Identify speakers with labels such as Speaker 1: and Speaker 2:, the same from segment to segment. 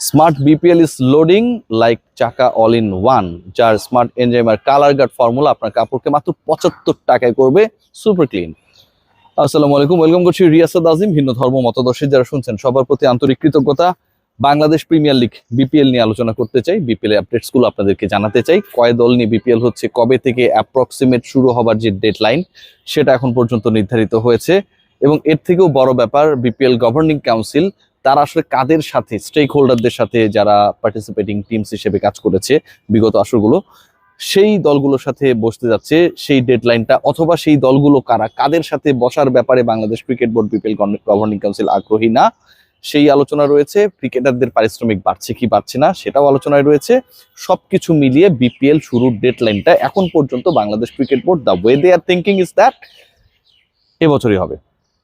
Speaker 1: Smart BPL is loading like চাকা all in one, যার smart এনজাইমার colour guard formula আপনার কাপড়কে মাত্র 75 টাকায় করবে সুপার ক্লিন। আসসালামু আলাইকুম, ওয়েলকাম করছি রিয়াসাদ আজিম। ভিন্ন ধর্ম মতদর্শী যারা শুনছেন সবার প্রতি আন্তরিক কৃতজ্ঞতা। বাংলাদেশ প্রিমিয়ার লিগ বিপিএল নিয়ে আলোচনা করতে চাই, বিপিএল আপডেটস গুলো আপনাদেরকে জানাতে চাই। কয় দল নিয়ে বিপিএল হচ্ছে, কবে থেকে অ্যাপ্রক্সিমেট শুরু হবার যে ডেডলাইন সেটা এখন পর্যন্ত নির্ধারিত হয়েছে, এবং এর থেকেও বড় ব্যাপার বিপিএল গভর্নিং কাউন্সিল তারা আসলে কাদের সাথে, স্টেক হোল্ডারদের সাথে যারা পার্টিসিপেটিং টিমস হিসেবে কাজ করেছে বিগত আসরগুলো, সেই দলগুলোর সাথে বসতে যাচ্ছে। সেই ডেডলাইনটা অথবা সেই দলগুলো কারা, কাদের সাথে বসার ব্যাপারে Bangladesh cricket board BPL governing council আগ্রহী না, সেই আলোচনা রয়েছে। ক্রিকেটারদের পারিশ্রমিক বাড়ছে কি বাড়ছে না সেটাও আলোচনায় রয়েছে। সবকিছু মিলিয়ে বিপিএল শুরুর ডেডলাইনটা এখন পর্যন্ত Bangladesh cricket board the way they are thinking is that এবছরই হবে।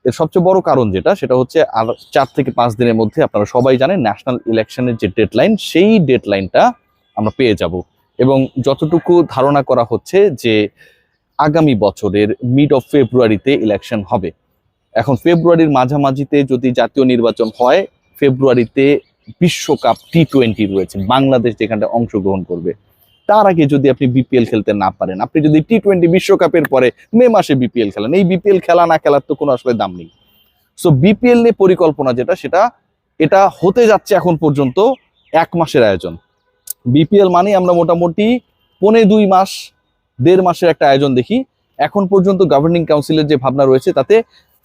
Speaker 1: এর সবচেয়ে বড় কারণ যেটা, সেটা হচ্ছে আর 4 থেকে 5 দিনের মধ্যে আপনারা সবাই জানেন ন্যাশনাল ইলেকশনের যে ডেডলাইন, সেই ডেডলাইনটা আমরা পেয়ে যাব। এবং যতটুকু ধারণা করা হচ্ছে যে আগামী বছরের মিড অফ ফেব্রুয়ারিতে ইলেকশন হবে। এখন ফেব্রুয়ারির মাঝামাঝিতে যদি জাতীয় নির্বাচন হয়, ফেব্রুয়ারিতে বিশ্বকাপ টি20 রয়েছে, বাংলাদেশ যেখানটা অংশগ্রহণ করবে। তার আগে যদি আপনি বিপিএল খেলতে না পারেন, আপনি যদি টি20 বিশ্বকাপের পরে মে মাসে বিপিএল খেলেন, এই বিপিএল খেলা না খেলার তো কোনো আসলে দাম নেই। সো বিপিএল নিয়ে পরিকল্পনা যেটা, এটা হতে যাচ্ছে এখন পর্যন্ত 1 মাসের আয়োজন। বিপিএল মানে আমরা মোটামুটি 1.5 মাস 1.5 মাসের একটা আয়োজন দেখি। এখন পর্যন্ত গভর্নিং কাউন্সিলের যে ভাবনা রয়েছে তাতে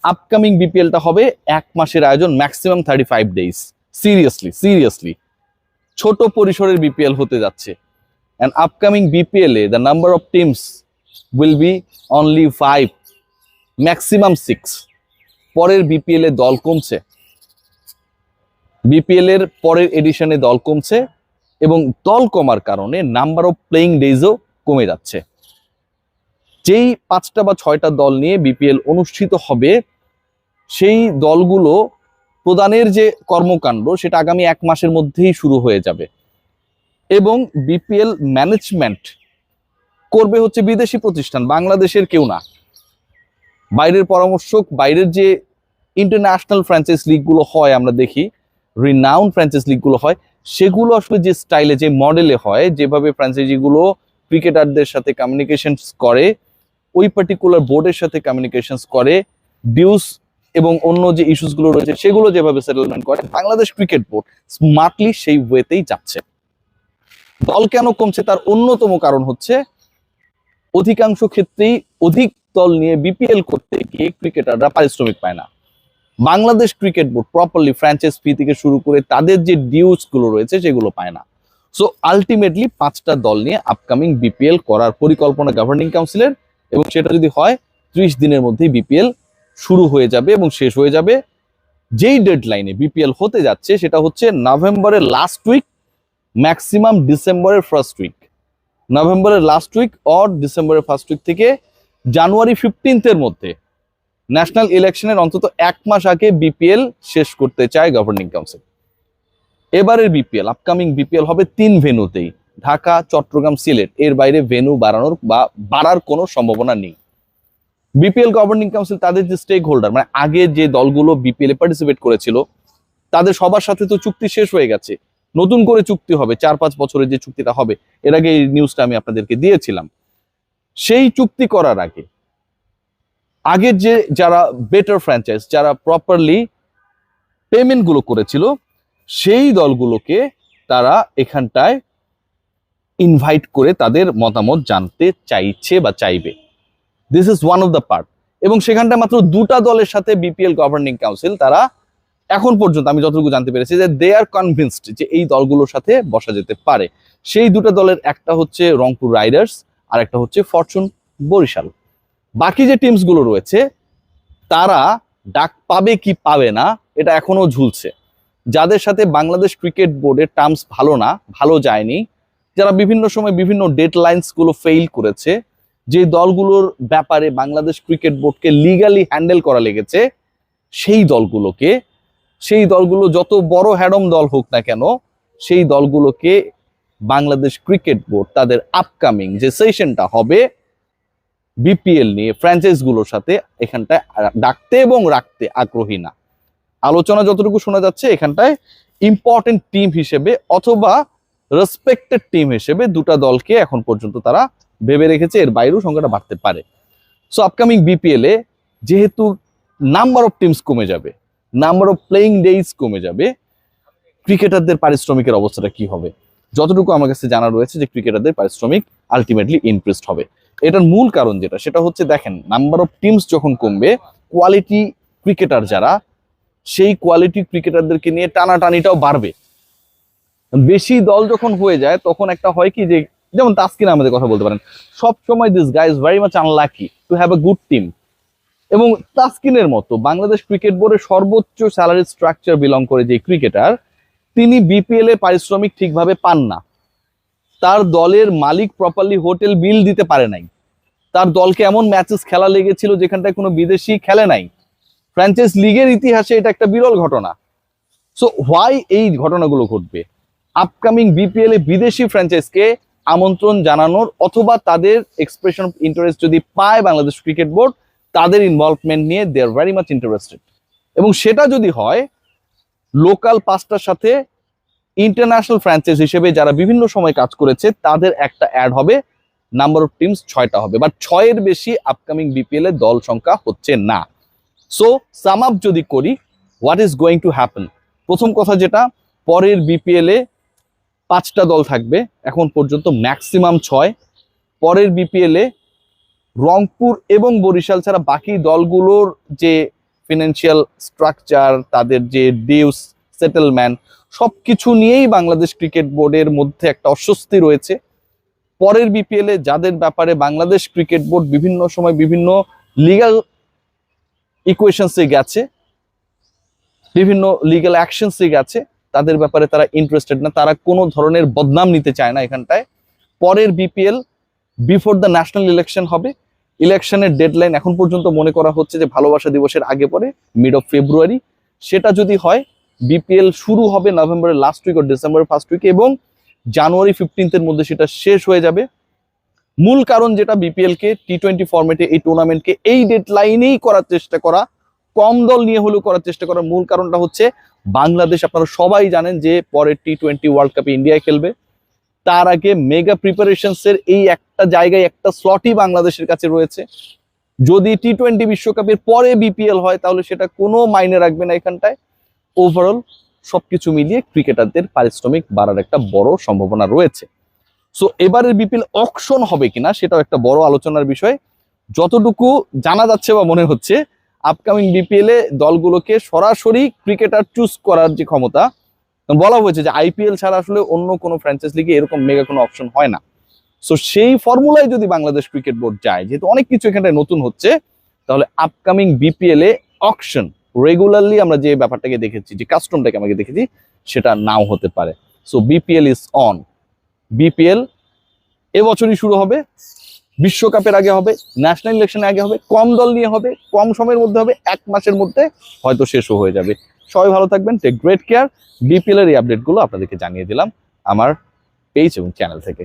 Speaker 1: আপকামিং বিপিএলটা হবে 1 মাসের আয়োজন, ম্যাক্সিমাম 35 ডেজ। সিরিয়াসলি ছোট পরিসরের বিপিএল হতে যাচ্ছে। And upcoming BPL, the number of teams will be only 5, maximum 6. পরের বিপিএল এ দল কমছে, বিপিএল এর পরের এডিশনে দল কমছে, এবং দল কমার কারণে নাম্বার অফ প্লেইং ডেজও কমে যাচ্ছে। যেই 5টা বা 6টা দল নিয়ে বিপিএল অনুষ্ঠিত হবে, সেই দলগুলো প্রদানের যে কর্মকাণ্ড সেটা আগামী 1 মাসের মধ্যেই শুরু হয়ে যাবে। এবং বিপিএল ম্যানেজমেন্ট করবে হচ্ছে বিদেশি প্রতিষ্ঠান, বাংলাদেশের কেউ না। বাইরের পরামর্শক, বাইরের যে ইন্টারন্যাশনাল ফ্র্যাঞ্চাইজ লিগগুলো হয়, আমরা দেখি রিনাউন্ড ফ্র্যাঞ্চাইজ লিগগুলো হয়, সেগুলো আসলে যে স্টাইলে, যে মডেলে হয়, যেভাবে ফ্র্যাঞ্চাইজিগুলো ক্রিকেটারদের সাথে কমিউনিকেশনস করে, ওই পার্টিকুলার বোর্ডের সাথে কমিউনিকেশনস করে, ডিউস এবং অন্য যে ইস্যুসগুলো রয়েছে সেগুলো যেভাবে সেটেলমেন্ট করে, বাংলাদেশ ক্রিকেট বোর্ড স্মার্টলি সেই ওয়েতেই যাচ্ছে। দল কেন কমছে তার অন্যতম কারণ হচ্ছে অধিকাংশ ক্ষেত্রেই অধিক দল নিয়ে বিপিএল করতে গিয়ে ক্রিকেটাররা পারিশ্রমিক পায় না। Bangladesh cricket board properly franchise fee থেকে শুরু করে তাদের যে ডিউস গুলো রয়েছে সেগুলো পায় না। সো আলটিমেটলি 5টা দল নিয়ে আপকামিং বিপিএল করার পরিকল্পনা গভর্নিং কাউন্সিলের, এবং সেটা যদি হয় 30 দিনের মধ্যেই বিপিএল শুরু হয়ে যাবে এবং শেষ হয়ে যাবে। যেই ডেডলাইনে বিপিএল হতে যাচ্ছে সেটা হচ্ছে নভেম্বরের লাস্ট উইক, ম্যাক্সিমাম ডিসেম্বরের ফার্স্ট উইক। নভেম্বরের লাস্ট উইক অর ডিসেম্বরের ফার্স্ট উইক থেকে জানুয়ারি 15 মধ্যে ন্যাশনাল ইলেকশনের অন্তত 1 মাস আগে বিপিএল শেষ করতে চায় গভর্নিং কাউন্সিল। এবারের বিপিএল, আপকামিং বিপিএল হবে 3 ভেন্যুতেই, ঢাকা, চট্টগ্রাম, সিলেট। এর বাইরে ভেন্যু বাড়ার কোনো সম্ভাবনা নেই। বিপিএল গভর্নিং কাউন্সিল তাদের যে স্টেক হোল্ডার, মানে আগে যে দলগুলো বিপিএল এ পার্টিসিপেট করেছিল তাদের সবার সাথে তো চুক্তি শেষ হয়ে গেছে, নতুন করে চুক্তি হবে 4-5 বছরের যে চুক্তিটা হবে। এর আগে এই নিউজটা আমি আপনাদেরকে দিয়েছিলাম। সেই চুক্তি করার আগে আগের যে যারা বেটার ফ্র্যাঞ্চাইজ, যারা প্রপারলি পেমেন্ট গুলো করেছিল, সেই দলগুলোকে তারা এখানটায় ইনভাইট করে তাদের মতামত জানতে চাইছে বা চাইবে। This is one of the part. এবং সেখানটা মাত্র 2টা দলের সাথে বিপিএল গভর্নিং কাউন্সিল তারা এখন পর্যন্ত, আমি যতটুকু জানতে পেরেছি, যে দে আর কনভিন্সড যে এই দলগুলোর সাথে বসা যেতে পারে। সেই 2টা দলের একটা হচ্ছে রংপুর রাইডার্স আর একটা হচ্ছে ফরচুন বরিশাল। বাকি যে টিমস গুলো রয়েছে তারা ডাক পাবে কি পাবে না এটা এখনো ঝুলছে। যাদের সাথে বাংলাদেশ ক্রিকেট বোর্ডের টার্মস ভালো না, ভালো যায়নি, যারা বিভিন্ন সময় বিভিন্ন ডেডলাইনস গুলো ফেইল করেছে, যে দলগুলোর ব্যাপারে বাংলাদেশ ক্রিকেট বোর্ডকে লিগালি হ্যান্ডেল করা লেগেছে, সেই দলগুলো যত বড় হ্যাডম দল হোক না কেন, সেই দলগুলোকে বাংলাদেশ ক্রিকেট বোর্ড তাদের আপকামিং যে সেশনটা হবে বিপিএল নিয়ে ফ্র্যাঞ্চাইজ গুলোর সাথে, এখানটায় ডাকতে এবং রাখতে আগ্রহী না। আলোচনা যতটুকু শোনা যাচ্ছে এখানটায় ইম্পর্টেন্ট টিম হিসেবে অথবা রেসপেক্টেড টিম হিসেবে দুটা দলকে এখন পর্যন্ত তারা ভেবে রেখেছে, এর বাইরেও সংখ্যাটা বাড়তে পারে। সো আপকামিং বিপিএল এ যেহেতু নাম্বার অফ টিমস কমে যাবে, নাম্বার অফ প্লেইং ডেজ কমে যাবে, ক্রিকেটারদের পারিশ্রমিকের অবস্থাটা কি হবে? যতটুকু আমার কাছে জানা রয়েছে যে ক্রিকেটারদের পারিশ্রমিক আলটিমেটলি ইনক্রিজড হবে। এটার মূল কারণ যেটা, সেটা হচ্ছে দেখেন, নাম্বার অফ টিমস যখন কমবে, কোয়ালিটি ক্রিকেটার যারা, সেই কোয়ালিটি ক্রিকেটারদেরকে নিয়ে টানাটানিটাও বাড়বে। বেশি দল যখন হয়ে যায় তখন একটা হয় কি, যে যেমন তাসকিন আহমেদের কথা বলতে পারেন, সব সময় this guy is very much unlucky to have a good team. এবং তাসকিনের মতো বাংলাদেশ ক্রিকেট বোর্ডের সর্বোচ্চ স্যালারি স্ট্রাকচার বিলং করে যে ক্রিকেটার, তিনি বিপিএল এ পারিশ্রমিক ঠিকভাবে পান না। তার দলের মালিক প্রপারলি হোটেল বিল দিতে পারে নাই। তার দলকে এমন ম্যাচেস খেলা লেগেছিল যেখানটায় কোনো বিদেশি খেলে নাই। ফ্র্যাঞ্চাইজ লিগের ইতিহাসে এটা একটা বিরল ঘটনা। সো হোয়াই এই ঘটনাগুলো ঘটবে? আপকামিং বিপিএল এ বিদেশি ফ্র্যাঞ্চাইজকে আমন্ত্রণ জানানোর অথবা তাদের এক্সপ্রেশন অফ ইন্টারেস্ট যদি পায় বাংলাদেশ ক্রিকেট বোর্ড, তাদের ইনভলভমেন্ট নিয়ে দে আর ভেরি মাচ ইন্টারেস্টেড। এবং সেটা যদি হয়, লোকাল পাঁচটার সাথে ইন্টারন্যাশনাল ফ্র্যাঞ্চাইজ হিসেবে যারা বিভিন্ন সময় কাজ করেছে তাদের একটা অ্যাড হবে, নাম্বার অফ টিমস 6টা হবে, বাট 6-এর বেশি আপকামিং বিপিএল এ দল সংখ্যা হচ্ছে না। সো সাম আপ যদি করি, what is going to happen? প্রথম কথা যেটা, পরের বিপিএল এ 5টা দল থাকবে, এখন পর্যন্ত ম্যাক্সিমাম 6। পরের বিপিএল এ রংপুর এবং বরিশাল ছাড়া বাকি দলগুলোর যে ফিনান্সিয়াল স্ট্রাকচার, তাদের যে ডিউস সেটেলমেন্ট, সবকিছু নিয়েই বাংলাদেশ ক্রিকেট বোর্ডের মধ্যে একটা অস্বস্তি রয়েছে। পরের বিপিএল এ যাদের ব্যাপারে বাংলাদেশ ক্রিকেট বোর্ড বিভিন্ন সময় বিভিন্ন লিগ্যাল ইকুয়েশনসে গেছে, বিভিন্ন লিগ্যাল অ্যাকশনসে গেছে, তাদের ব্যাপারে তারা ইন্টারেস্টেড না, তারা কোনো ধরনের বদনাম নিতে চায় না এখানটায়। পরের BPL before the national election হবে। ইলেকশনের ডেডলাইন এখন পর্যন্ত মনে করা হচ্ছে যে ভালোবাসা দিবসের আগে পরে, মিড অফ ফেব্রুয়ারি। সেটা যদি হয়, বিপিএল শুরু হবে নভেম্বরের লাস্ট উইক ও ডিসেম্বরের ফার্স্ট উইকে, এবং জানুয়ারি 15-এর মধ্যে সেটা শেষ হয়ে যাবে। মূল কারণ যেটা, বিপিএল কে টি20 ফরম্যাটে এই টুর্নামেন্টকে এই ডেডলাইনেই করার চেষ্টা করা, কম দল নিয়ে হলেও করার চেষ্টা করার মূল কারণটা হচ্ছে বাংলাদেশ, আপনারা সবাই জানেন যে পরের টি20 ওয়ার্ল্ড কাপে ইন্ডিয়ায় খেলবে। তার আগে মেগা প্রিপারেশনস এর এই একটা জায়গায় একটা স্লটই বাংলাদেশের কাছে রয়েছে। যদি টি20 বিশ্বকাপের পরে বিপিএল হয় তাহলে সেটা কোনো মাইনে রাখবে না এখানটায়। ওভারঅল সবকিছু মিলিয়ে ক্রিকেটারদের পারিশ্রমিক বাড়ার একটা বড় সম্ভাবনা রয়েছে। সো এবারের বিপিএল অকশন হবে কিনা সেটাও একটা বড় আলোচনার বিষয়। যতটুকু জানা যাচ্ছে বা মনে হচ্ছে, আপকামিং বিপিএল এ দলগুলোকে সরাসরি ক্রিকেটার চুজ করার যে ক্ষমতা, বলা হয়েছে যে আইপিএল ছাড়া আসলে অন্য কোনো ফ্র্যাঞ্চাইজ লিগে এরকম মেগা কোনো অপশন হয় না। সো সেই ফর্মুলায় যদি বাংলাদেশ ক্রিকেট বোর্ড যায়, যেহেতু অনেক কিছু এখানটায় নতুন হচ্ছে, তাহলে আপকামিং বিপিএল এ অকশন রেগুলারলি আমরা যে ব্যাপারটাকে দেখেছি, যে কাস্টমটাকে আমাকে দেখেছি, সেটা নাও হতে পারে। So BPL is on. BPL এবছরই শুরু হবে, বিশ্বকাপের আগে হবে, ন্যাশনাল ইলেকশনের আগে হবে, কম দল নিয়ে হবে, কম সময়ের মধ্যে হবে, 1 মাসের মধ্যে হয়তো শেষও হয়ে যাবে। সবাই ভালো থাকবেন, টেক গ্রেট কেয়ার। বিপিএল এর এই আপডেটগুলো আপনাদেরকে জানিয়ে দিলাম আমার পেজ এবং চ্যানেল থেকে।